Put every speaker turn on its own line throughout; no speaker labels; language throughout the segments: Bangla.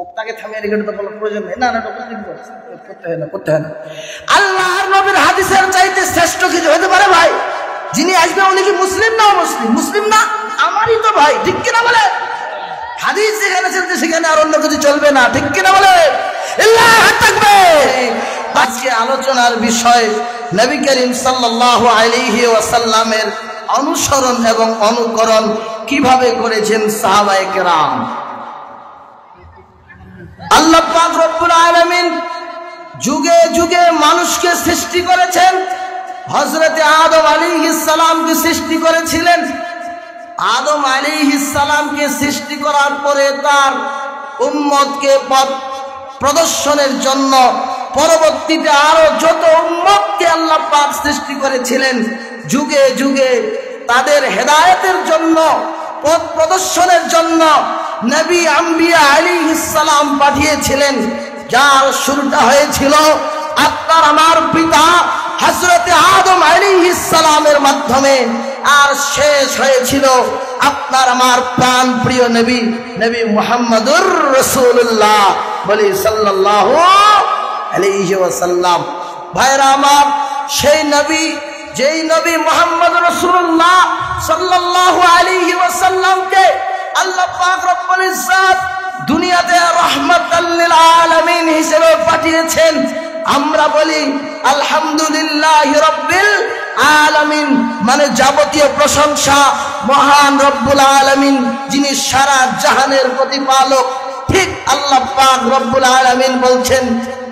বক্তাকে থামিয়ে রেখে তো বলার প্রয়োজন নেই। না না, করতে হয় না। আল্লাহর নবীর হাদিসের চাইতে শ্রেষ্ঠ কিছু হতে পারে ভাই? যিনি আসবে উনি কি মুসলিম না অমুসলিম? মুসলিম না, আমারই তো ভাই, ঠিক কিনা বলে? হাদিস যেখানে চলছে সেখানে আর অন্য কিছু চলবে না, ঠিক কিনা বলে? আজকে আলোচনার বিষয় নবী করিম সাল্লাল্লাহু আলাইহি ওয়াসাল্লামের অনুসরণ এবং অনুকরণ কিভাবে করেছেন সাহাবায়ে কেরাম। আল্লাহ পাক রব্বুল আলামিন যুগে যুগে মানুষকে সৃষ্টি করেছেন। হযরত আদম আলাইহিস সালামকে সৃষ্টি করেছিলেন। আদম আলাইহিস সালামকে সৃষ্টি করার পরে তার উম্মতকে পথ প্রদর্শনের জন্য পরবর্তীতে আরো যত উম্মতকে আল্লাহ পাক সৃষ্টি করেছিলেন, যুগে যুগে তাদের হেদায়েতের জন্য, পথ প্রদর্শনের জন্য নবী আম্বিয়া আলাইহিস সালাম পাঠিয়েছিলেন। যার শুরুটা হয়েছিল আপনার আমার পিতা হযরত আদম আলাইহিস সালামের মাধ্যমে, আর শেষ হয়েছিল আপনার আমার প্রাণ প্রিয় নবী নবী মুহাম্মদুর রাসূলুল্লাহ বলি সাল্লাল্লাহু আলাইহি ওয়াসাল্লাম। ভাইরা আমার, সেই নবী, যেই নবী মুহাম্মদ রাসূলুল্লাহ সাল্লাল্লাহু আলাইহি ওয়াসাল্লামকে আল্লাহ পাক রব্বুল ইজ্জত দুনিয়াতে রাহমাতাল লিল আলামিন হিসেবে পাঠিয়েছেন, আমরা বলি আলহামদুলিল্লাহি রাব্বিল আলামিন। মানে যাবতীয় প্রশংসা মহান রব্বুল আলামিন, যিনি সারা জাহানের প্রতিপালক। ঠিক আল্লাহ পাক রব্বুল আলামিন বলছেন,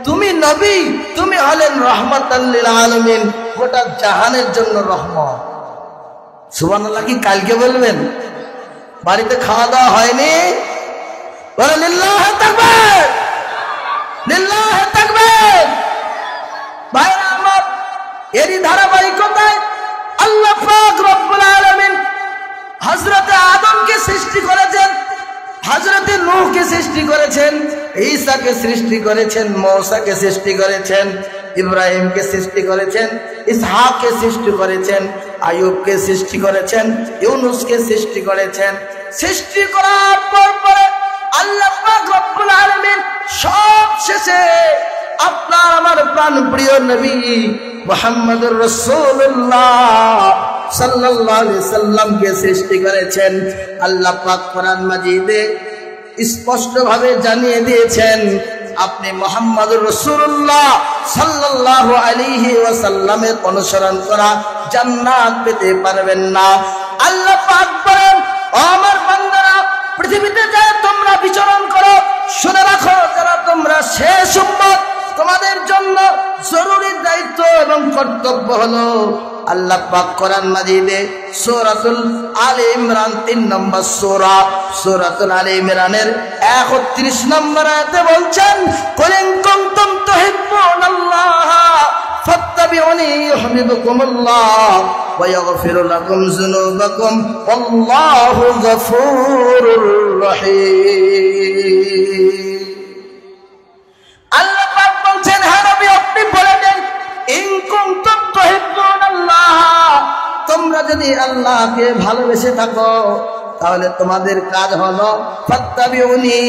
তুমি নবী, তুমি হলেন রাহমাতাল লিল আলামিন, গোটা জাহানের জন্য রহমত। সুবহানাল্লাহ কি কালকে বলবেন? বাড়িতে খাওয়া দাওয়া হয়নি? বলে লিল্লাহি তাকবীর, লিল্লাহি তাকবীর। ভাইরা আমার, এরই ধারাবাহিকতায় আল্লাহ পাক রব্বুল আলামিন হযরত আদমকে সৃষ্টি করেছেন, হযরত নূহকে সৃষ্টি করেছেন, ঈসাকে সৃষ্টি করেছেন, মূসাকে সৃষ্টি করেছেন, ইব্রাহিমকে সৃষ্টি করেছেন, ইসহাককে সৃষ্টি করেছেন, আইয়ুবকে সৃষ্টি করেছেন, ইউনূসকে সৃষ্টি করেছেন। সৃষ্টি করার পর আল্লাহ পাক রব্বুল আলামিন সব শেষে আপনার আমার প্রাণ প্রিয় নবী মুহাম্মদুর রাসূলুল্লাহ সাল্লাল্লাহু আলাইহি সাল্লামকে সৃষ্টি করেছেন। আল্লাহ পাক কোরআন মাজিদে স্পষ্ট ভাবে জানিয়ে দিয়েছেন, আপনি মুহাম্মদুর রাসূলুল্লাহ সাল্লাল্লাহু আলাইহি ওয়াসাল্লামের অনুসরণ করা জান্নাত পেতে পারবেন না। আল্লাহ পাক বলেন, ও আমার বান্দারা, পৃথিবীতে যা তোমরা বিচরণ করো, শুনে রাখো, যারা তোমরা শেষ উম্মত, তোমাদের জন্য জরুরি দায়িত্ব এবং কর্তব্য হলো, আল্লাহ পাক কোরআন মাজিদে সূরাতুল আলে ইমরান 3 নম্বর সূরা, সূরাতুল আলে ইমরানের 31 নম্বর আয়াতে বলছেন, কুল ইন কুনতুম তুহিব্বুনাল্লাহ ফাত্তাবিউনি ইউহিব্বুকুমুল্লাহ ওয়া ইয়াগফির লাকুম যুনুবাকুম আল্লাহু গফুরুর রহিম। আল্লাহ পাক বলছেন, হে নবী, আপনি বলে দেন, ইন কুনতুম তুহিব্বুনাল্লাহ, তোমরা যদি আল্লাহকে ভালোবেসে থাকো, তাহলে তোমাদের কাজ হলো ফাত্তাবিউনি,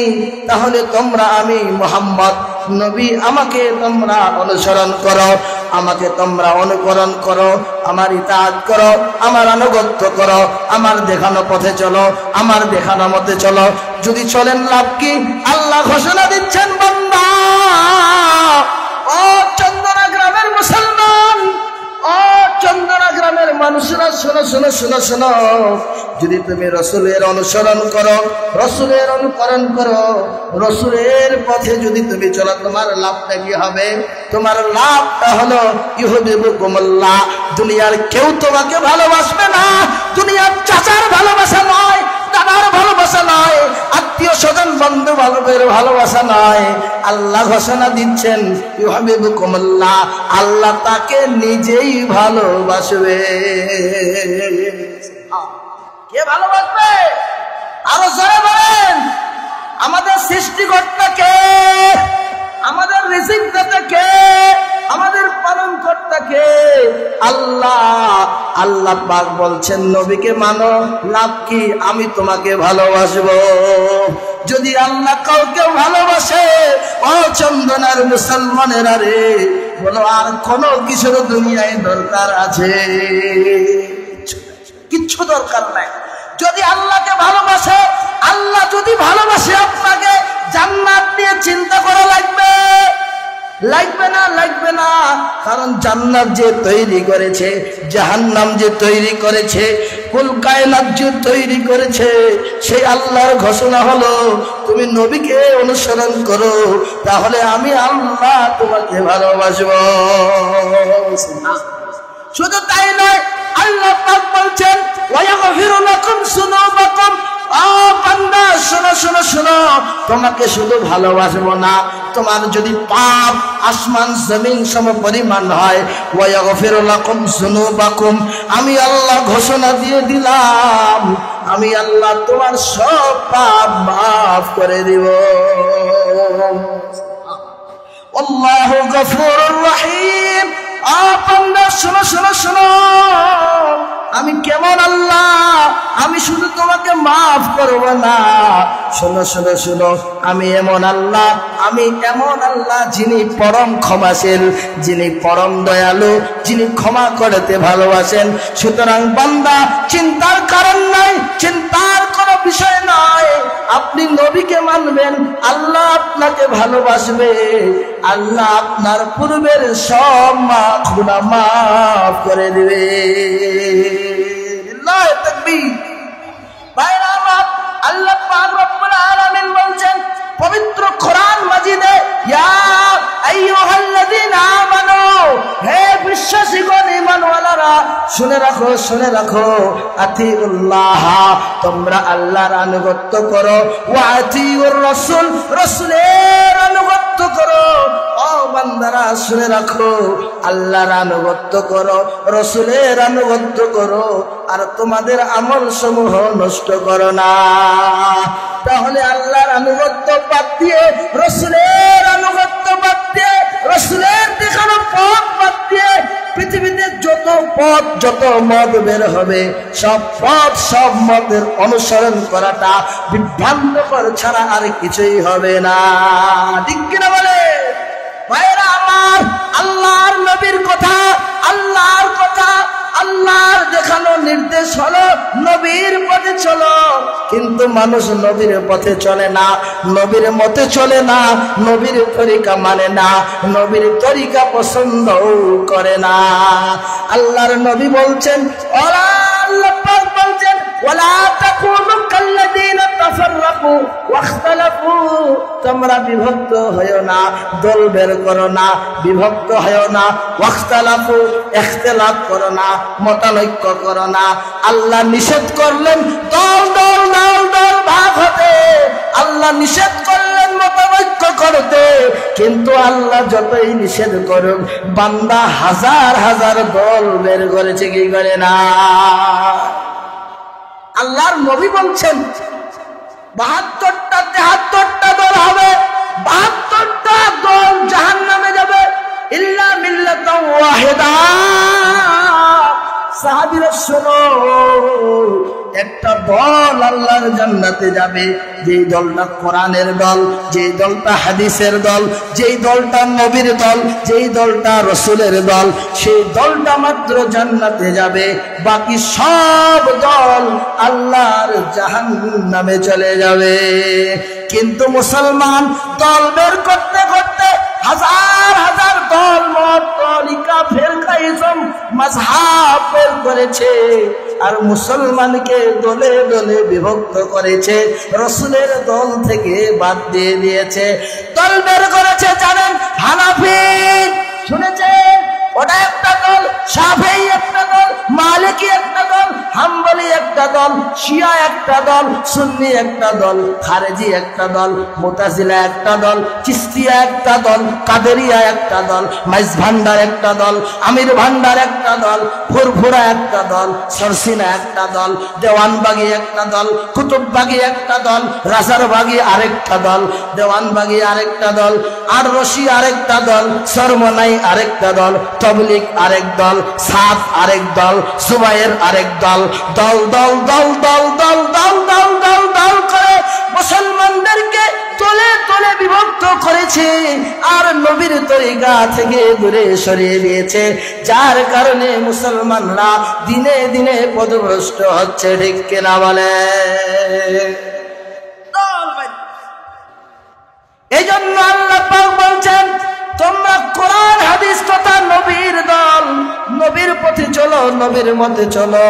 তাহলে তোমরা আমি মুহাম্মদ নবী, আমাকে তোমরা অনুসরণ করো, আমাকে তোমরা অনুকরণ করো, আমার ইতাআত করো, আমার আনুগত্য করো, আমার দেখানো পথে চলো, আমার দেখানো মতে চলো। যদি চলেন লাভ কি? আল্লাহ ঘোষণা দিচ্ছেন, বান্দা, ও চন্দনা গ্রামের মুসলমান, ও চন্দনা গ্রামের মানুষরা, শোনো শোনো শোনো শোনো, যদি তুমি রাসূলের অনুসরণ করো, রাসূলের অনুকরণ করো, রাসূলের পথে যদি তুমি চলো, তোমার লাভটা কি হবে? তোমার লাভটা হলো ইউহিব্বুকুমুল্লাহ, দুনিয়ার কেউ তোমাকে ভালোবাসবে না, দুনিয়ার চাচার ভালোবাসা নয়, দাদার ভালোবাসা নয়, আত্মীয় স্বজন বন্ধু বান্ধবের ভালোবাসা নয়। আল্লাহ ঘোষণা দিচ্ছেন ইউহিব্বুকুমুল্লাহ, আল্লাহ তাকে নিজেই ভালোবাসবে। কে ভালোবাসবে? আরো জোরে বলেন। আমাদের সৃষ্টিকর্তা কে? আমাদের রিজিক দাতা কে? আমাদের পালন কর্তা কে? আল্লাহ। আল্লাহ পাক বলছেন, নবীকে মানো, লাভ কি? আমি তোমাকে ভালোবাসবো। যদি আল্লাহ কাউকে ভালোবাসে বন্ধনার মুসলমানেরা রে, বলো আর কোনো কিছুর দুনিয়ায় দরকার আছে? কিচ্ছু দরকার নাই। যদি আল্লাহকে ভালোবাসে, আল্লাহ যদি ভালোবাসে আপনাকে, জান্নাত নিয়ে চিন্তা করা লাগবে? লাগবে না, লাগবে না। কারণ জান্নাত যে তৈরি করেছে, জাহান্নাম যে তৈরি করেছে, কুল কায়নাত যে তৈরি করেছে, সেই আল্লাহর ঘোষণা হলো তুমি নবীকে অনুসরণ করো, তাহলে আমি আল্লাহ তোমাকে ভালোবাসবো। শুধু তাই নয়, আল্লাহ পাক বলছেন ওয়ায়াগফিরু লাকুম যুনুবাকুম। ও বান্দা শোনো শোনো শোনো, তোমাকে শুধু ভালোবাসবো না, তোমার যদি পাপ আসমান জমিন সম পরিমাণ হয়, ওয়ায়াগফিরু লাকুম যুনুবাকুম, আমি আল্লাহ ঘোষণা দিয়ে দিলাম, আমি আল্লাহ তোমার সব পাপ মাফ করে দিব। আল্লাহু গফুরুর রহিম। বান্দা শোনো শোনো শোনো, আমি কেমন আল্লাহ, আমি শুধু তোমাকে মাফ করব না, শোনো শোনো শোনো, আমি এমন আল্লাহ, আমি এমন আল্লাহ যিনি পরম ক্ষমাশীল, যিনি পরম দয়ালু, যিনি ক্ষমা করতে ভালোবাসেন। সুতরাং বান্দা চিন্তার কারণ নাই, চিন্তার কোনো বিষয় নয়। আপনি নবীকে মানবেন, আল্লাহ আপনাকে ভালোবাসবে, আল্লাহ আপনার পূর্বের সব গুনাহ মাফ করে দিবে। আল্লাহু তাকবীর। ভাইরা আমার, আল্লাহ পাক রব্বুল আলামিন বলছেন পবিত্র কোরআন মাজিদে, ইয়া আইয়ুহাল্লাযীনা আমানু, হে বিশ্বাসীগণ, ঈমানওয়ালারা, শুনে রাখো শুনে রাখো, আতিউল্লাহ, তোমরা আল্লাহর আনুগত্য করো, ওয়া আতিউর রাসূল, রাসূলের আনুগত্য করো। ও বান্দারা শুনে রাখো, আল্লাহর আনুগত্য করো, রাসূলের আনুগত্য করো, আর তোমাদের আমল সমূহ নষ্ট করো না। তাহলে আল্লাহর আনুগত্য বাদ দিয়ে, রাসূলের আনুগত্য বাদ দিয়ে, রাসূলের দেখানো পথ বাদ দিয়ে, পৃথিবীতে যত পথ যত মত বের হবে, সব পথ সব মতের অনুসরণ করাটা বিভ্রান্তকর ছাড়া আর কিছুই হবে না। ঠিক কিনা বলে? ভাইরা আমার, আল্লাহর নবীর কথা, আল্লাহর কথা, আল্লাহর দেখানো নির্দেশ হলো নবীর পথে চলো, কিন্তু মানুষ নবীর পথে চলে না, নবীর মতে চলে না, নবীর তরিকা মানে না, নবীর তরিকা পছন্দ করে না। আল্লাহর নবী বলছেন, আল্লাহ পাক বলছেন, ওয়ালা তাকুনু কাল্লাযীনা তাফাররাকু ওয়াখতালাফু, তোমরা বিভক্ত হয়ো না, দল বের করো না, বিভক্ত হয়ো না, ওয়াখতালাফু, ইখতিলাফ করো না, মতানৈক্য করো না। আল্লাহ নিষেধ করলেন দল দল দল দল ভাগ হতে, আল্লাহ নিষেধ করলেন মতানৈক্য করতে, কিন্তু আল্লাহ যতই নিষেধ করুক, বান্দা হাজার হাজার দল বের করেছে, কি করে না? আল্লাহর নবী বলছেন 72টা 73টা দল হবে, 72টা দল জাহান্নামে যাবে, ইল্লা মিল্লাতান ওয়াহিদা। সাহাবীরা শোনো, একটা দল আল্লাহর জান্নাতে যাবে, যেই দলটা কোরআনের দল, যেই দলটা হাদিসের দল, যেই দলটা নবীর দল, যেই দলটা রাসূলের দল, সেই দলটা মাত্র জান্নাতে যাবে, বাকি সব দল আল্লাহর জাহান্নামে চলে যাবে। কিন্তু মুসলমান দল বের করতে করতে হাজার হাজার দল, মত, তরিকা, ফিরকা, ইসম, মাযহাব বের করেছে, আর মুসলমানকে দলে দলে বিভক্ত করেছে, রাসূলের দল থেকে বাদ দিয়ে দিয়েছে। দল বের করেছে জানেন, হানাফি, শুনেছেন, ওটা একটা দল, শাফিঈ একটা দল, মালিকি একটা দল, হাম্বলি একটা দল, শিয়া একটা দল, সুন্নি একটা দল, খারেজি একটা দল, মুতাজিলা একটা দল, চিশতিয়া একটা দল, কাদেরিয়া একটা দল, মাইজ ভান্ডার একটা দল, আমির ভান্ডার একটা দল, ফুরফুরা একটা দল, সরসিনা একটা দল, দেওয়ানবাগী একটা দল, কুতুববাগী একটা দল, রাজারবাগী আরেকটা দল, দেওয়ানবাগী আরেকটা দল, আর রশি আরেকটা দল, সরমনাই আরেকটা দল, তবলিগ আরেক দল, সাদ আরেক দল, সুবাইর আরেক দল, দল দল দল দল দল দল দল দল দল করে মুসলমানদেরকে তলে তলে বিভক্ত করে দিয়েছে আর নবীর তরিকা থেকে দূরে সরিয়ে দিয়েছে, যার কারণে মুসলমানরা দিনে দিনে পথভ্রষ্ট হচ্ছে। ঠিক কিনা বলে? এই জন্য আল্লাহ পাক বলছেন, তোমরা কোরআন হাদিস তথা নবীর দল, নবীর পথে চলো, নবীর মতে চলো,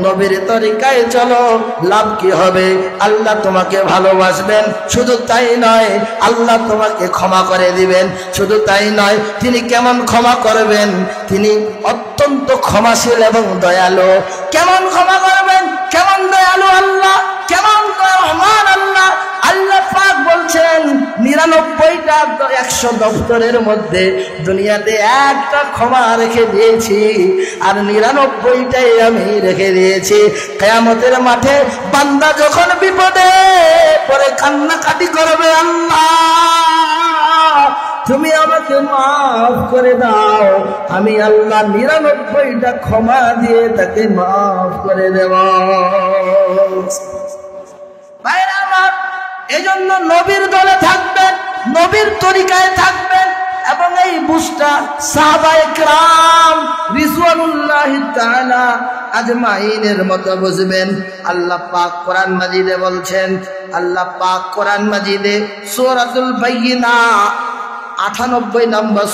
নবীর তরিকায় চলো। লাভ কি হবে? আল্লাহ তোমাকে ভালোবাসবেন, শুধু তাই নয় আল্লাহ তোমাকে ক্ষমা করে দিবেন। শুধু তাই নয়, তিনি কেমন ক্ষমা করবেন? তিনি অত্যন্ত ক্ষমাশীল এবং দয়ালু। কেমন ক্ষমা করবেন? কেমন দয়ালু আল্লাহ, কেমন রহমান আল্লাহ। আল্লাহ পাক বলছেন 99টা 100 দপ্তরের মধ্যে দুনিয়াতে একটা ক্ষমা রেখে দিয়েছি, আর 99টাই আমি রেখে দিয়েছি। কিয়ামতের মাঠে বান্দা যখন বিপদে পড়ে কান্নাকাটি করবে, আল্লাহ তুমি আমাকে মাফ করে দাও, আমি আল্লাহ 99টা ক্ষমা দিয়ে তাকে মাফ করে দেব। ভাইরা আমার, এজন্য নবীর দলে থাকবেন, নবীর তরিকায় থাকবেন। এবং এই বুঝটা সাহাবায়ে কেরাম রিজওয়ানুল্লাহি তাআলা আজমাইনের মতো বুঝবেন। আল্লাহ পাক কোরআন মাজিদে বলছেন, আল্লাহ পাক কোরআন মাজিদে সূরাতুল বাইয়িনা 98 নম্বর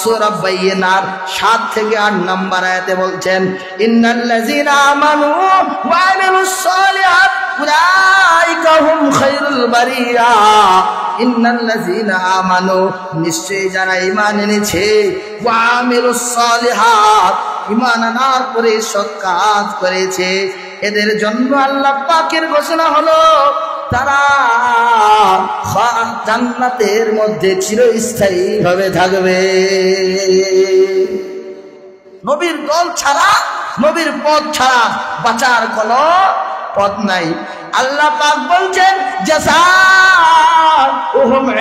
সূরা বাইয়িনার 7 থেকে 8 নম্বর আয়াতে বলছেন, ইন্নাল্লাযীনা আমানু ওয়া আমিলুস সালিহাত উলাইকা হুম খায়রুল বারিয়া। ইন্নাল্লাযীনা আমানু, নিশ্চয়ই যারা ঈমান এনেছে, ওয়া আমিলুস সালিহাত, ঈমান আনার পরে সৎ কাজ করেছে, এদের জন্য আল্লাহ পাকের ঘোষণা হলো তারা জান্নাতের মধ্যে চিরস্থায়ী ভাবে থাকবে। নবীর দল ছাড়া, নবীর পথ ছাড়া বাঁচার কোনো পথ নাই। আল্লাহ পাক বলছেন, জাযাউহুম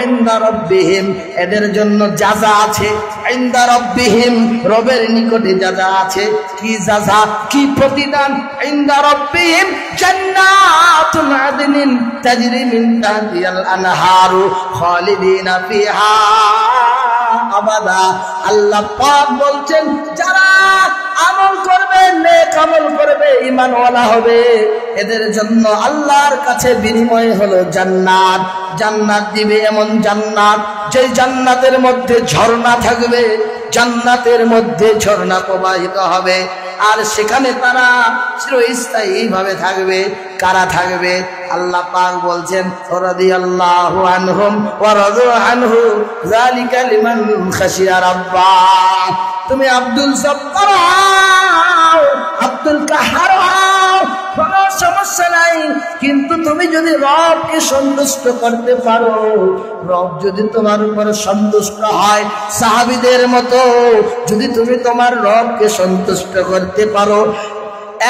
ইনদা রাব্বিহিম, এদের জন্য জাযা আছে। ইনদা রাব্বিহিম, রবের নিকটে জাযা আছে। কি জাযা, কি প্রতিদান? ইনদা রাব্বিহিম জান্নাতুন আদনিন তাজরি মিন তাহতিহাল আনহারু খালিদিনা ফিহা আবাদা। আল্লাহ পাক বলছেন, যারা আমল করবে, নেক আমল করবে, ঈমানওয়ালা হবে, এদের জন্য আল্লাহর কাছে বিনিময় হলো জান্নাত। জান্নাত দিবে এমন জান্নাত, যে জান্নাতের মধ্যে ঝর্ণা থাকবে, জান্নাতের মধ্যে ঝর্ণা প্রবাহিত হবে, আর সেখানে তারা চিরস্থায়ী ভাবে থাকবে। কারা থাকবে? আল্লাহ পাক বলছেন, রাদিয়াল্লাহু আনহুম ওয়া রাদু আনহু যালিকা লিমান খাশিয়া রাব্বাহ। তুমি আব্দুল জব্বার হও, আব্দুল কাহার হও, কোনো সমস্যা নাই, কিন্তু তুমি যদি রবকে সন্তুষ্ট করতে পারো, রব যদি তোমার উপর সন্তুষ্ট হয়, সাহাবীদের মতো যদি তুমি তোমার রবকে সন্তুষ্ট করতে পারো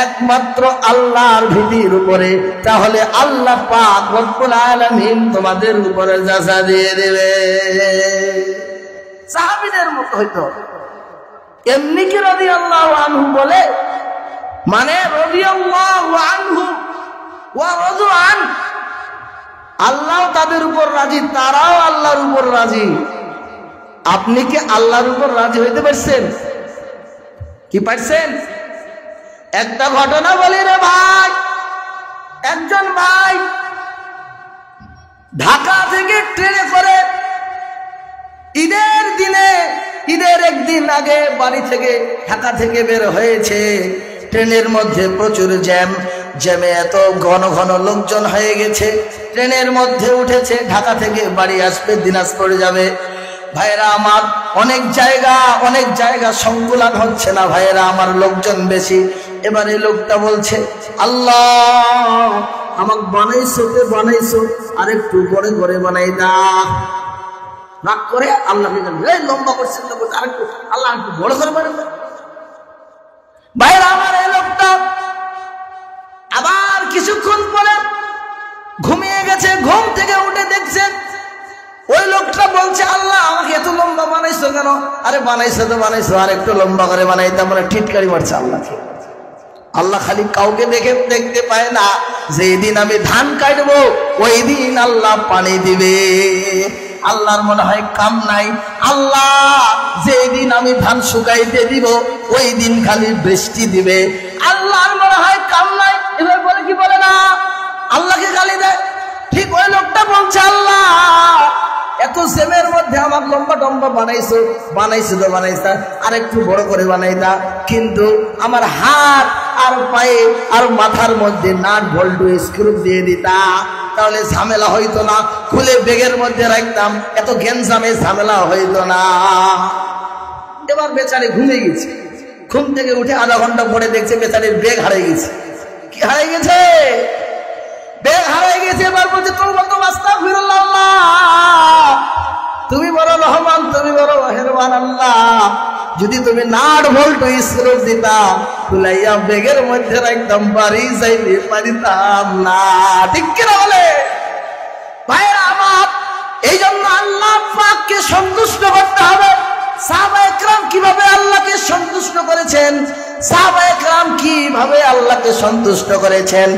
একমাত্র আল্লাহর ভীতির উপরে, তাহলে আল্লাহ পাক রব্বুল আলামিন তোমাদের উপরে জাযা দিয়ে দেবে। সাহাবীদের মতো হইতে হবে। এমনি কি রাদিয়াল্লাহু আনহু বলে? মানে রাদিয়াল্লাহু আনহু ওয়া রাদু আন, আল্লাহ তাদের উপর রাজি, তারাও আল্লাহর উপর রাজি। আপনি কি আল্লাহর উপর রাজি হইতে পারছেন? কি পারছেন? একটা ঘটনা বলি রে ভাই। একজন ভাই ঢাকা থেকে ট্রেনে করে ঈদের দিনে, ঈদের একদিন আগে বাড়ি থেকে ঢাকা থেকে বের হয়েছে। ট্রেনের মধ্যে প্রচুর জ্যাম, জ্যামে এত ঘন ঘন লোকজন হয়ে গেছে। ট্রেনের মধ্যে উঠেছে, ঢাকা থেকে বাড়ি আসবে, দিনাজপুর যাবে। ভাইরা আমার, অনেক জায়গা সংকুলান হচ্ছে না ভাইরা আমার, লোকজন বেশি। এবারে লোকটা বলছে, আল্লাহ আমাকে বানাইছো, আর একটু বড় করে বানাই না। রাগ করে আল্লাহ লম্বা করছেন, আরেকটু আল্লাহ একটু বড় করে বানাই। ভাইরা আমার, এই লোকটা আবার কিছুক্ষণ পরে ঘুমিয়ে গেছে। ঘুম থেকে উঠে দেখছেন ওই লোকটা বলছে, আল্লাহ আমাকে এত লম্বা বানাইছো কেন? আরে বানাইছো তো বানাইছো, আর একটু লম্বা করে বানাইতে আমরা টিটকারি মারছে আল্লাহকে। আল্লাহ খালি কাউকে দেখতে পায় না। যেদিন আমি ধান কাটবো ওই দিন আল্লাহ পানি দিবে। আল্লাহর মনে হয় কাম নাই, আল্লাহ যেদিন আমি ধান শুকাইতে দিব ওই দিন খালি বৃষ্টি দিবে, আল্লাহর মনে হয় কাম নাই। এবার বলে কি বলে না, আল্লাহকে গালি দেয়। ঠিক ওই লোকটা বলছে, আল্লাহ এত সেমের মধ্যে আমার লম্বা টম্বা বানাইছো তো বানাইছা, আর একটু বড় করে বানাইতা, কিন্তু আমার হাত আর পায়ে আর মাথার মধ্যে নাট বল্টু স্ক্রু দিয়ে দিতা, তাহলে ঝামেলা হইতো না, খুলে ব্যাগের মধ্যে রাখতাম, এত গ্যাঞ্জামে ঝামেলা হইতো না। এবার বেচারি ঘুমিয়ে গেছে, ঘুম থেকে উঠে আধা ঘন্টা পরে দেখছে বেচারির ব্যাগ হারিয়ে গেছে। কি হারিয়ে গেছে? ব্যাগ হারিয়ে গেছে। এবার বলছে, তোর মতো আস্তাগফিরুল্লাহ, তুমি বড় রহমান, তুমি বড় মেহেরবান আল্লাহ, যদি তুমি নাট বল্টু স্ক্রু দিতা খুলাইয়া ব্যাগের মধ্যে রাখতাম, বাড়ি যাইতে পারিতাম না। ঠিক কিনা বলে ভাইরা আমার? এই জন্য আল্লাহ পাককে সন্তুষ্ট করতে হবে। সাহাবায়ে কেরাম কিভাবে আল্লাহকে সন্তুষ্ট করেছেন, সাহাবায়ে কেরাম কিভাবে আল্লাহকে সন্তুষ্ট করেছেন,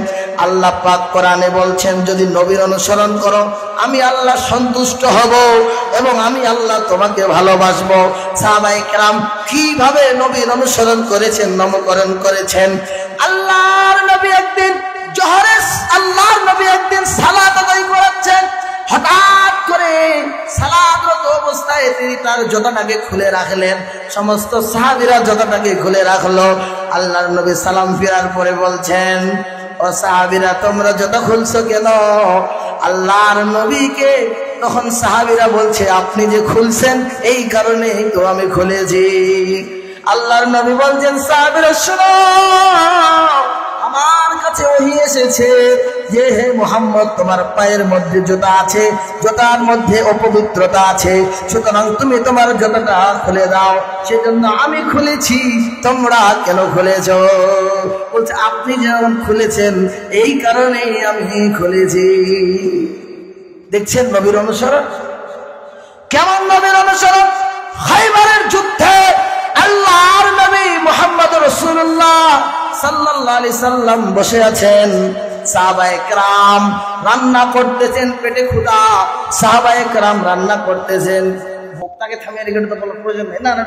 আল্লাহ পাক কোরআনে বলছেন, যদি নবীর অনুসরণ করো আমি আল্লাহ সন্তুষ্ট হব এবং আমি আল্লাহ তোমাকে ভালোবাসবো। সাহাবায়ে কেরাম কিভাবে নবীর অনুসরণ করেছেন, নামকরণ করেছেন। আল্লাহর নবী একদিন সালাত আদায় করাচ্ছেন, হঠাৎ করে সালাতরত অবস্থায় তিনি তার জুতাটাকে খুলে রাখলেন। সমস্ত সাহাবীরা জুতাটাকে খুলে রাখলো। আল্লাহর নবী সালাম ফিরার পরে বলছেন, ও সাহাবীরা তোমরা জুতা খুলছো কেন? আল্লাহর নবীকে তখন সাহাবীরা বলছে, আপনি যে খুলছেন এই কারণে তো আমি খুলেছি। আল্লাহর নবী বলছেন, সাহাবীরা শোনো, আমার কাছে ওহী এসেছে যে হে মুহাম্মদ, তোমার পায়ের মধ্যে জুতা আছে, জুতার মধ্যে অপবিত্রতা আছে, সুতরাং তুমি তোমার জুতাটা খুলে দাও। সেজন্য আমি খুলেছি, তোমরা কেন খুলেছো? বলছে, আপনি যেমন খুলেছেন এই কারণে আমি খুলেছি। দেখছেন নবীর অনুসরণ কেমন? নবীর অনুসরণ। খাইবারের যুদ্ধে আল্লাহর নবী মুহাম্মদ রাসূলুল্লাহ সাল্লাল্লাহু আলাইহি সাল্লাম বসে আছেন, সাহাবায়ে কেরাম রান্না করতেছেন, পেটে ক্ষুধা, সাহাবায়ে কেরাম রান্না করতেছেন। ভোক্তাকে থামিয়ে রেখে তো বলার প্রয়োজন নেই, না না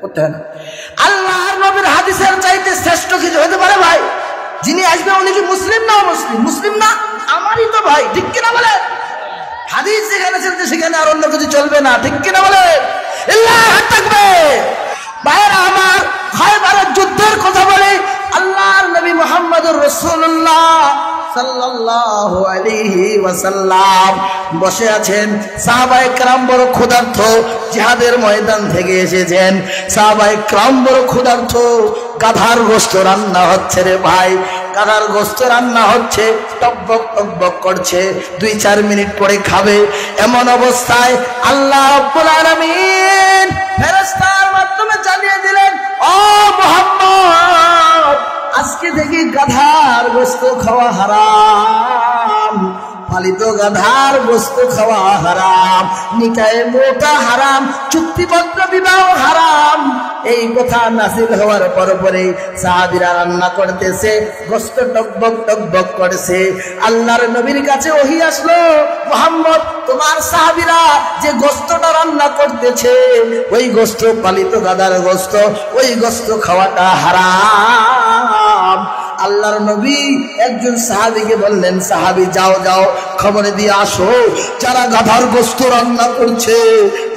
করতে হয় না। আল্লাহর নবীর হাদিসের চাইতে শ্রেষ্ঠ কিছু হতে পারে ভাই? যিনি আসবে উনি কি মুসলিম না অমুসলিম? মুসলিম না, আমারই তো ভাই। ঠিক কিনা বলে? হাদিস যেখানে চলছে সেখানে আর অন্য কিছু চলবে না। ঠিক কিনা বলে? আল্লাহু আকবার। ভাইরা আমার, খায়বারের যুদ্ধের কথা বলে আল্লাহর নবী মুহাম্মদুর রাসূলুল্লাহ সাল্লাল্লাহু আলাইহি ওয়াসাল্লাম বসে আছেন। সাহাবায়ে কেরাম বড় ক্ষুধার্ত, জিহাদের ময়দান থেকে এসেছেন। সাহাবায়ে কেরাম বড় ক্ষুধার্ত, গাধার গোশত রান্না হচ্ছে রে ভাই, গাধার গোশত রান্না হচ্ছে, টকবক টকবক করছে, 2-4 মিনিট পরে খাবে। এমন অবস্থায় আল্লাহ রাব্বুল আলামিন ফেরেশতার মাধ্যমে জানিয়ে দিলেন, ও মুহাম্মদ, আজকে থেকে গাধার গোশত খাওয়া হারাম, পালিত গাধার গোশত খাওয়া হারাম, নিকায়ে মোটা হারাম, চুক্তিবদ্ধ বিবাহ হারাম। এই কথা নাযিল হওয়ার পরে সাহাবীরা রান্না করতেছে, গোশত টকবক টকবক করছে। আল্লাহর নবীর কাছে ওহী আসলো, মুহাম্মদ, তোমার সাহাবীরা যে গোশতটা রান্না করতেছে ওই গোশত পালিত গাধার গোশত, ওই গোশত খাওয়াটা হারাম। আল্লাহর নবী একজন সাহাবীকে বললেন, সাহাবী যাও যাও খবরে দিয়ে আসো, যারা গাধার গোশত রান্না করছে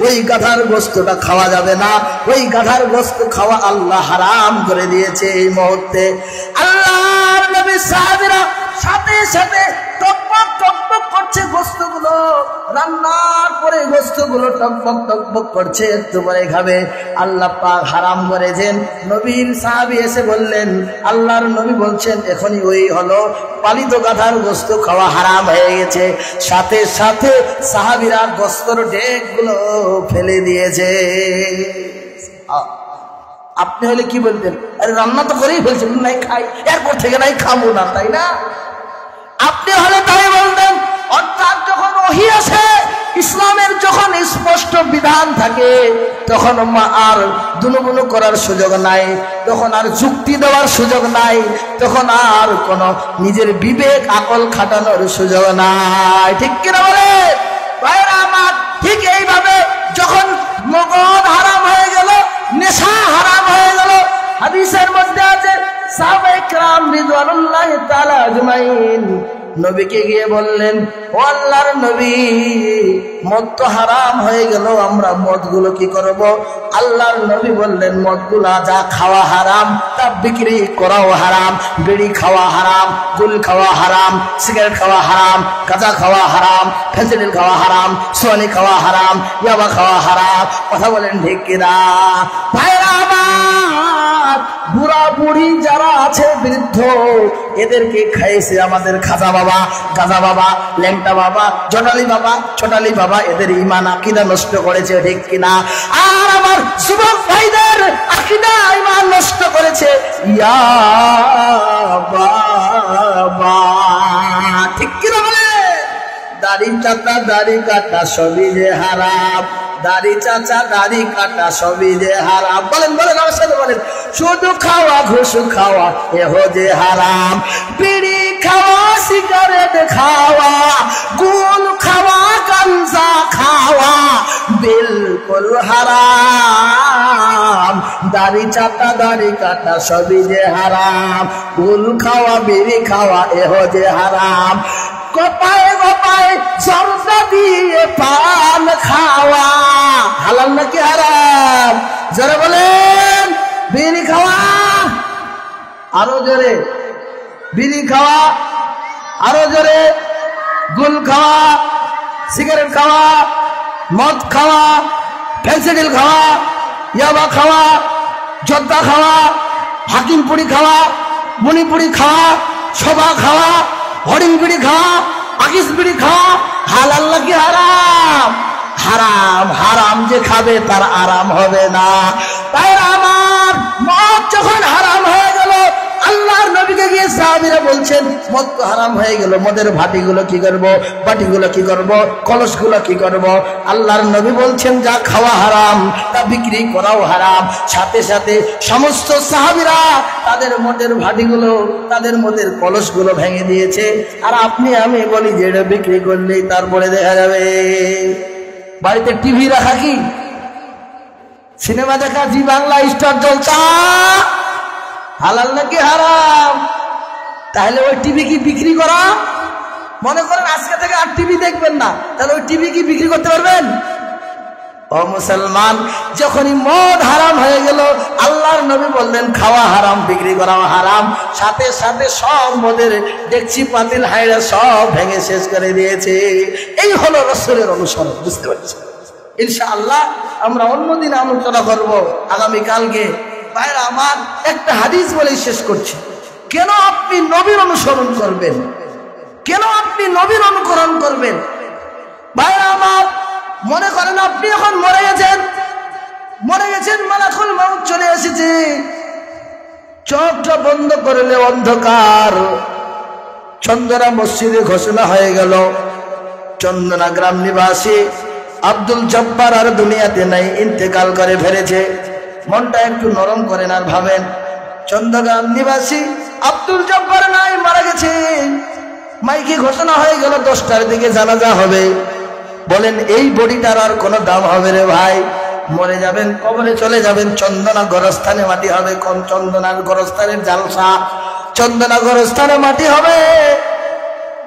ওই গাধার গোশতটা খাওয়া যাবে না, ওই গাধার গোশত খাওয়া আল্লাহ হারাম করে দিয়েছে এই মুহূর্তে। আল্লাহর নবী সাহাবীরা সাথে সাথে টকবক টকবক করছে গোশতগুলো, রান্নার পরে গোশতগুলো টকবক টকবক করছে, একটু পরে খাবে। আল্লাহ পাক হারাম করেছেন। নবীর সাহাবী এসে বললেন, আল্লাহর নবী বলছেন এখনই ওই হলো, পালিত গাধার গোশত খাওয়া হারাম হয়ে গেছে। সাথে সাথে সাহাবীরা গোশতর ডেকগুলো ফেলে দিয়েছে। আপনি হলে কি বলতেন? আরে রান্না তো করেই ফেলছেন, নাই খাই, এরপর থেকে নাই খাবো না, তাই না? আপনি হলে তাই বলতেন। অর্থাৎ যখন ওহী আসে, ইসলামের যখন স্পষ্ট বিধান থাকে, তখন আর দুনুবুনু করার সুযোগ নাই, তখন আর যুক্তি দেওয়ার সুযোগ নাই, তখন আর কোন নিজের বিবেক আকল খাটানোর সুযোগ নাই। ঠিক কিনা বলে ভাইরা? আজমাইন। নবীকে গিয়ে বললেন, ও আল্লাহর নবী, মদ তো হারাম হয়ে গেল, আমরা মদগুলো কি করব? আল্লাহর নবী বললেন, মদগুলা যা খাওয়া হারাম তা বিক্রি করাও হারাম। বিড়ি খাওয়া হারাম, গুল খাওয়া হারাম, সিগারেট খাওয়া হারাম, গাঁজা খাওয়া হারাম, ফেন্সিডিল খাওয়া হারাম, সোয়ানি খাওয়া হারাম, ইয়াবা খাওয়া হারাম। কথা বলেন ঠিক কিনা? ভাইরা আমার, বুড়া বুড়ি যারা আছে, বৃদ্ধ, এদেরকে খাইছে আমাদের খাজা বাবা, গাজা বাবা, ল্যাংটা বাবা, জটালি বাবা, ছোটালি বাবা। এদের ঈমান আকীদা নষ্ট করেছে, ঠিক কিনা? আর আমার যুবক ভাইদের আকীদা ঈমান নষ্ট করেছে ইয়া বাবা, ঠিক কিনা বলে? দাড়ি চাচা দাড়ি কাটা সবই যে হারাম, দাড়ি চাচা দাড়ি কাটা সবই যে হারাম। বলেন বলেন, আমার সাথে বলেন। শুধু খাওয়া ঘুষ খাওয়া এহ যে হারাম। বিড়ি খাওয়া, সিগারেট খাওয়া, গুল খাওয়া, গাঞ্জা খাওয়া বিলকুল হারাম। দাড়ি চাচা দাড়ি কাটা সবই যে হারাম। গুল খাওয়া, বিড়ি খাওয়া এহ যে হারাম। গোপায় গোপায় জর্দা দিয়ে পান খাওয়া হালাল নাকি হারাম? যারা বলেন বিড়ি খাওয়া, আরো জোরে বিড়ি খাওয়া, আরো জোরে গুল খাওয়া, সিগারেট খাওয়া, মদ খাওয়া, ফেন্সিডিল খাওয়া, ইয়াবা খাওয়া, জর্দা খাওয়া, হাকিমপুরি খাওয়া, মণিপুরি খাওয়া, সভা খাওয়া, হরিণ বিড়ি খাওয়া, আকিস বিড়ি খাওয়া হালাল নাকি হারাম? হারাম। হারাম যে খাবে তার আরাম হবে না। তাই আমার মদ যখন হারাম হয়ে গেল, আল্লাহর নবীকে গিয়ে সাহাবীরা বলছেন, মদ তো হারাম হয়ে গেল, মদের ভাটিগুলো কি করব, বাটিগুলো কি করব, কলসগুলো কি করব? আল্লাহর নবী বলছেন, যা খাওয়া হারাম তা বিক্রি করাও হারাম। সাথে সাথে সমস্ত সাহাবীরা তাদের মদের ভাটিগুলো, তাদের মদের কলসগুলো ভেঙে দিয়েছে। আর আপনি আমি বলি যে এটা বিক্রি করলেই তারপরে দেখা যাবে। বাড়িতে টিভি রাখা কি, সিনেমা দেখা, জি বাংলা, স্টার জলসা হালাল নাকি হারাম? তাহলে ওই টিভি কি বিক্রি করা? মনে করেন আজকে থেকে আর টিভি দেখবেন না, তাহলে ওই টিভি কি বিক্রি করতে পারবেন? ও মুসলমান, যখনই মদ হারাম হয়ে গেল, আল্লাহর নবী বললেন খাওয়া হারাম, বিক্রি করাও হারাম। সাথে সাথে সব মদের ডেকচি পাতিল হাইড়া সব ভেঙে শেষ করে দিয়েছে। এই হলো রাসূলের অনুসরণ। বুঝতে পারছি? ইনশাআল্লাহ আমরা অন্যদিন আলোচনা করব, আগামীকালকে। ভাইরা আমার, একটা হাদিস বলেই শেষ করছি। কেন আপনি নবীর অনুসরণ করবেন? কেন আপনি নবীর অনুকরণ করবেন? ভাইরা আমার, মনে করেন আপনি এখন মরে গেছেন, মালাকুল মউত চলে এসেছে, চোখটা বন্ধ করলে অন্ধকার। চন্দনা মসজিদে ঘোষণা হয়ে গেল, চন্দনা গ্রাম নিবাসী আব্দুল জব্বার আর দুনিয়াতে নাই, ইন্তেকাল করে ফেলেছে। মনটা একটু নরম করেন আর ভাবেন, চন্দগ্রাম নিবাসী আব্দুল জব্বার নাই, মারা গেছে। মাইকে ঘোষণা হয়ে গেল 10টার দিকে জানাজা হবে। বলেন এই বডিটার আর কোনো দাম হবে রে ভাই? মরে যাবেন, কবরে চলে যাবেন, চন্দনা গোরস্থানে মাটি হবে। কোন চন্দনার গোরস্থানের জালসা, চন্দনা গোরস্থানে মাটি হবে।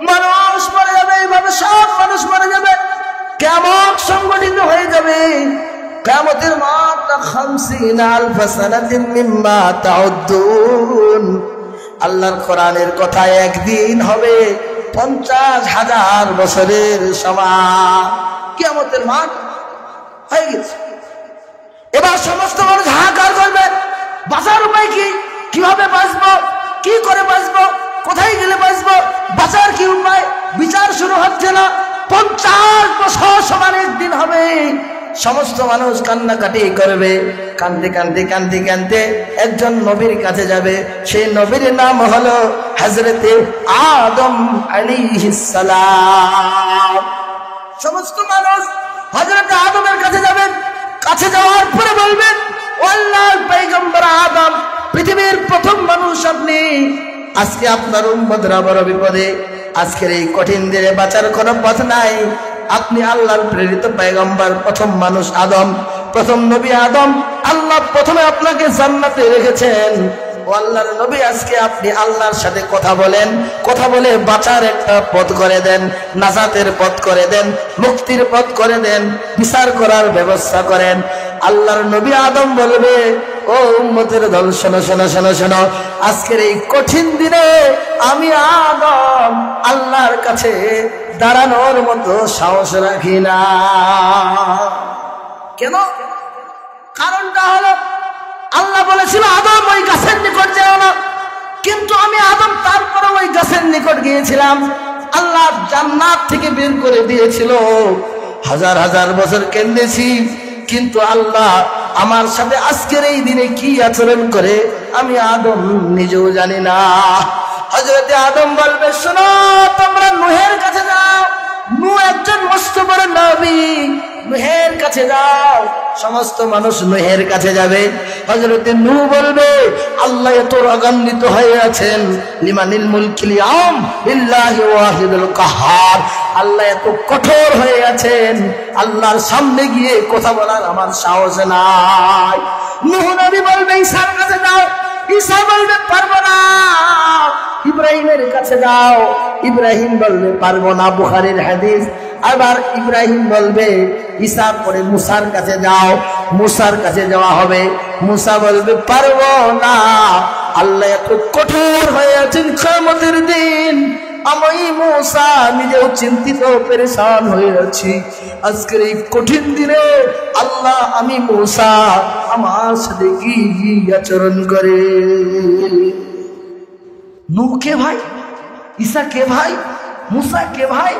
মানুষ মরে যাবে, এইভাবে সব মানুষ মরে যাবে। কিয়ামত সংগঠিত হয়ে যাবে। কিয়ামতের মাঠ 50,000 সানাতিন মিম্মা তাউদ্দুন। আল্লাহর কোরআনের কথা, একদিন হবে 50,000 বছরের সমান। কিয়ামতের মাঠ হয়ে গেছে। এবার সমস্ত মানুষ হাহাকার করবে, বাঁচার উপায় কি? কিভাবে বাঁচবো? কি করে বাঁচবো? কোথায় গেলে বাঁচবো? বাঁচার কি উপায়? বিচার শুরু হচ্ছে না। 50 বছর সমান একদিন হবে। সমস্ত মানুষ কান্নাকাটি করবে। কান্দতে কান্দতে কান্দতে কান্দতে একজন নবীর কাছে যাবে। সেই নবীর নাম হলো হযরতে আদম আলাইহিস সালাম। সমস্ত মানুষ হযরতে আদমের কাছে যাবেন। কাছে যাওয়ার পরে বলবেন, ও আল্লাহর পয়গম্বর আদম, পৃথিবীর প্রথম মানুষ আপনি। আজকে আপনার উম্মতরা বড় বিপদে। আজকের এই কঠিন দিনে বাঁচার কোনো পথ নাই। আপনি আল্লাহর প্রেরিত পয়গম্বর, প্রথম মানুষ আদম, প্রথম নবী আদম। আল্লাহ প্রথমে আপনাকে জান্নাতে রেখেছেন, ও আল্লাহর নবী, আজকে আপনি আল্লাহর সাথে কথা বলেন, কথা বলে বাঁচার একটা পথ করে দেন, নাজাতের পথ করে দেন, মুক্তির পথ করে দেন, বিচার করার ব্যবস্থা করেন। আল্লাহর নবী আদম বলবে, ও উম্মতের দল, শোনো শোনো শোনো শোনো, আজকের এই কঠিন দিনে আমি আদম আল্লাহর কাছে দাঁড়ানোর মতো সাহস রাখি না। কেন? কারণটা হলো, আল্লাহ বলেছিল আদম ওই গাছের নিকট যেও না, কিন্তু আমি আদম তারপরে ওই গাছের নিকট গিয়েছিলাম। আল্লাহ জান্নাত থেকে বের করে দিয়েছিল, হাজার হাজার বছর কেঁদেছি, কিন্তু আল্লাহ আমার সাথে আজকের এই দিনে কি আচরণ করে আমি আদম নিজেও জানি না। হযরতে আদম বলবে, শোনো, তোমরা নূহের কাছে যাও, নূহ একজন মস্ত বড় নবী, নূহের কাছে যাও। সমস্ত মানুষ নূহের কাছে যাবে। হযরতে নূহ বলবে, আল্লাহ এত রাগান্বিত হয়ে আছেন, লিমানিল মুলকিল ইয়াউম লিল্লাহি ওয়াহিদুল কাহ্হার, আল্লাহ এত কঠোর হয়ে আছেন, আল্লাহর সামনে গিয়ে কথা বলার আমার সাহস নাই। নূহ নবী বলবে, ঈসার কাছে যাও, ঈসা বলবে পারবো না। ইব্রাহিমের কাছে যাও, ইব্রাহিম বলবে পারবো না, বুখারীর হাদিস। আবার ইব্রাহিম বলবে, ঈসা পরে মুসার কাছে যাও, মুসার কাছে যাওয়া হবে, মুসা বলবে পারবো না, আল্লাহ এত কঠোর হয়ে আছেন, কিয়ামতের দিন আমি মুসা নিজেও চিন্তিত পেরেশান হয়ে আছি। আজকের এই কঠিন দিনে আল্লাহ আমি মুসা আমার সাথে কি আচরণ করে। নূহ কে ভাই, ঈসা কে ভাই, মুসা কে ভাই?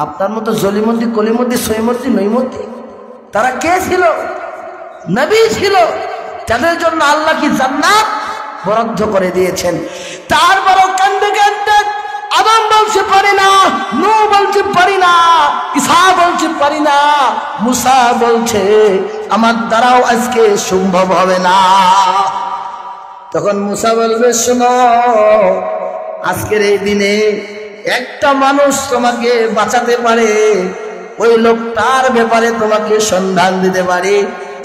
আপনার মতো জলিমতি, কলিমতি, সৈমতি, নৈমতি, তারা কে ছিল? নবী ছিল, তাদের জন্য আল্লাহ কি জান্নাত বরাদ্দ করে দিয়েছেন। তারপরও কান্দে কান্দে আদম বলছে পারি না, নূহ বলছে পারি না, ঈসা বলছে পারি না, মুসা বলছে আমার দ্বারাও আজকে সম্ভব হবে না। তখন মুসা বলবে, শোনো, আজকের এই দিনে একটা মানুষ তোমাকে বাঁচাতে পারে, ওই লোকটার ব্যাপারে তোমাকে সন্ধান দিতে পারে,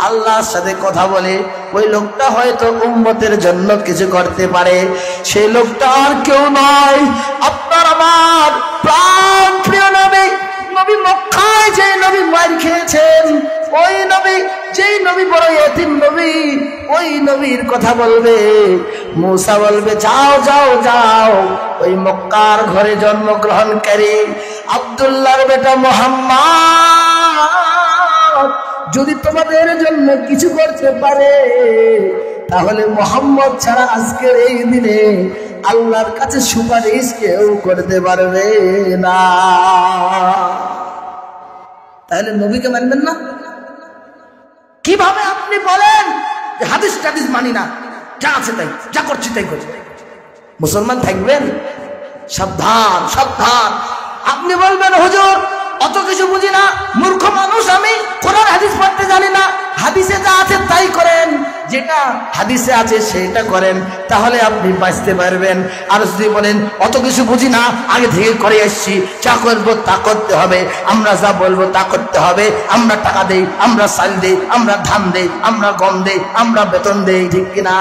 আল্লাহর সাথে কথা বলে ওই লোকটা হয়তো উম্মতের জন্য কিছু করতে পারে। সেই লোকটা আর কেউ নয়, আপনার আমার প্রাণ প্রিয় নবী, নবী মক্কায় যে নবী মার খেয়েছেন, ওই নবী, যেই নবী বড় ইতিম নবী, ওই নবীর কথা বলবে। মুসা বলবে, যাও যাও যাও, ওই মক্কার ঘরে জন্মগ্রহণকারী আব্দুল্লাহর বেটা মুহাম্মদ যদি তোমাদের জন্য কিছু করতে পারে, তাহলে মুহাম্মদ ছাড়া আজকের এই দিনে আল্লাহর কাছে সুপারিশ কেউ করতে পারবে না। তাহলে নবীকে মানবেন না? কিভাবে আপনি বলেন যে হাদিস টাদিস মানি না, যা আছে তাই, যা করছি তাই করছি, মুসলমান থাকবেন? সাবধান সাবধান। আপনি বলবেন, হুজুর অত কিছু বুঝি না, মূর্খ মানুষ আমি, কোরআন হাদিস পড়তে জানি না, হাদিসে যা আছে তাই করেন, যেটা হাদিসে আছে সেটা করেন, তাহলে আপনি বাঁচতে পারবেন। আর যদি বলেন অত কিছু বুঝি না, আগে থেকে করে আসছি, যা করবো তা করতে হবে, আমরা যা বলবো তা করতে হবে, আমরা টাকা দেই, আমরা চাল দেই, আমরা ধান দেই, আমরা গম দেই, আমরা বেতন দেই, ঠিক কিনা?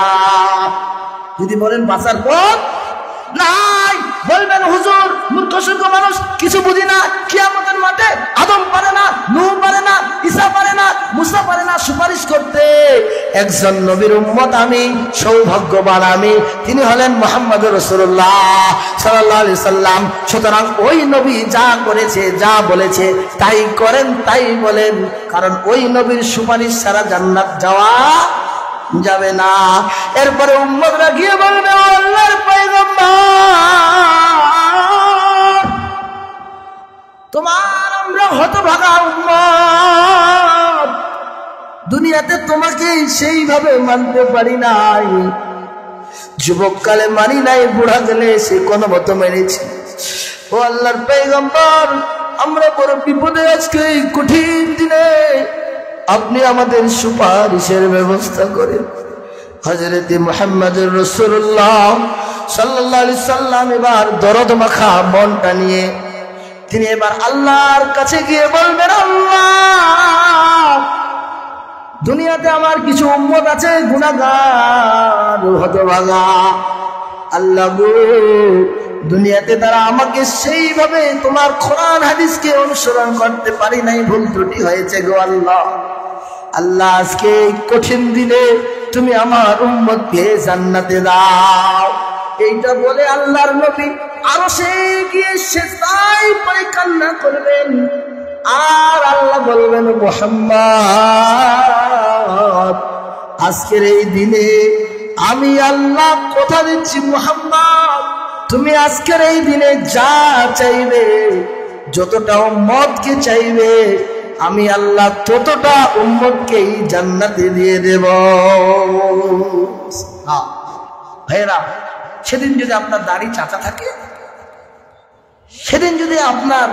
যদি বলেন বাঁচার পথ নাই, বলবেন হুজুর মূর্খ সূর্খ মানুষ, কিছু বুঝি না, কিয়ামতের মাঠে আদম পারে না, নূহ পারে না, ঈসা পারে না, মুসা পারে না সুপারিশ করতে। একজন নবীর উম্মত আমি, সৌভাগ্যবান আমি, তিনি হলেন মুহাম্মদুর রাসূলুল্লাহ সাল্লাল্লাহু আলাইহি সাল্লাম। সুতরাং ওই নবী যা করেছে, যা বলেছে তাই করেন, তাই বলেন, কারণ ওই নবীর সুপারিশ ছাড়া জান্নাত যাওয়া যাবে না। এরপরে উম্মতরা গিয়ে বলবে, আল্লাহর পয়গম্বর, তোমার আমরা হতভাগা উম্মত, দুনিয়াতে তোমাকে সেইভাবে মানতে পারি নাই, যুবককালে মানি নাই, বুড়া গেলে সে কোনো মতো মেরেছি। ও আল্লাহর পয়গম্বর, আমরা বড় বিপদে আজকে এই কঠিন দিনে, আপনি আমাদের সুপারিশের ব্যবস্থা করেন। হযরতে মুহাম্মদুর রাসূলুল্লাহ সাল্লাল্লাহু আলাইহি সাল্লাম এবার দরদ মাখা মনটা নিয়ে তিনি এবার আল্লাহর কাছে গিয়ে বলবেন, আল্লাহ দুনিয়াতে আমার কিছু উম্মত আছে গুনাহগার হতভাগা। আল্লাহ গো, দুনিয়াতে তারা আমাকে সেইভাবে তোমার কোরআন হাদিসকে অনুসরণ করতে পারি নাই, ভুল ত্রুটি হয়েছে গো আল্লাহ। আল্লাহ আজকে এই কঠিন দিনে তুমি আমার উম্মতকে জান্নাতে দাও। এইটা বলে আল্লাহর নবী আরো সে গিয়ে সেজদায় পড়ে কান্না করবেন, আর আল্লাহ বলবেন মুহাম্মদ আজকের এই দিনে আমি আল্লাহ কথা দিচ্ছি মুহাম্মদ, তুমি আজকের এই দিনে যা চাইবে, যতটা উম্মতকে চাইবে, আমি আল্লাহ ততটা উম্মতকেই জান্নাতে দিয়ে দেব। ভাইরা, সেদিন যদি আপনার দাড়ি চাচা থাকে, সেদিন যদি আপনার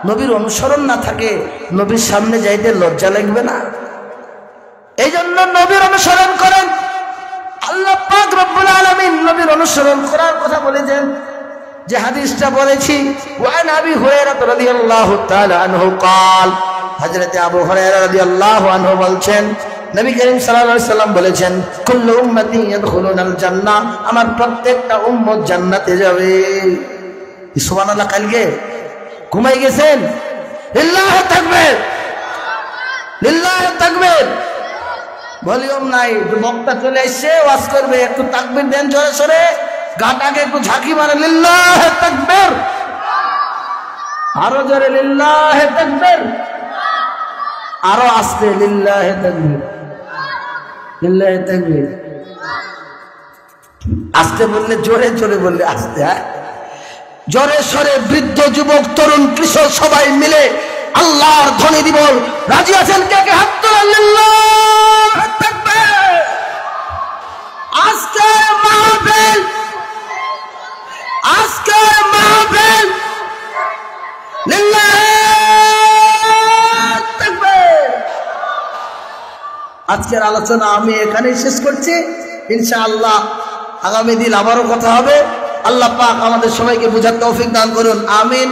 নবীর অনুসরণ না থাকে, নবীর সামনে যাইতে লজ্জা লাগবে না? এই জন্য নবীর অনুসরণ করেন। আল্লাহ পাক রব্বুল আলামিন নবীর অনুসরণ করার কথা বলেছেন, যে হাদিসটা বলেছি, ওয়ান আবি হুরায়রা রাদিয়াল্লাহু তাআলা আনহু قال, হযরত আবু হুরায়রা রাদিয়াল্লাহু আনহু বলছেন, নবী করিম সাল্লাল্লাহু আলাইহি সাল্লাম বলেছেন, কুল্লু উম্মতি ইয়াদখুলুনাল জান্নাহ, আমার প্রত্যেকটা উম্মত জান্নাতে যাবে। সুবহানাল্লাহ। কালকে ঘুমাই গেছেন? লিল্লাহি তাকবীর, লিল্লাহি তাকবীর। ভলিউম নাই, বক্তা চলে আসছে, ওয়াজ করবে, একটু তাকবীর দেন জোরে সোরে, গাটাকে একটু ঝাঁকি মারে, লিল্লাহি তাকবীর। আরো জোরে লিল্লাহি তাকবীর, আরো আস্তে লিল্লাহি তাকবীর, লিল্লাহি তাকবীর। আস্তে বললে জোরে, জোরে বললে আস্তে। হ্যাঁ, জোরে সরে বৃদ্ধ যুবক তরুণ কৃষক সবাই মিলে আল্লাহর ধ্বনি দিব। রাজি আছেন? কে কে হাত তোলেন? লিল্লাহি তাকবীর। আজকে মাহফিল, আজকে মাহফিল লিল্লাহি তাকবীর। আজকের আলোচনা আমি এখানেই শেষ করছি। ইনশাআল্লাহ আগামী দিন আবারও কথা হবে। আল্লাহ পাক আমাদের সবাইকে বুঝার তৌফিক দান করুন, আমিন।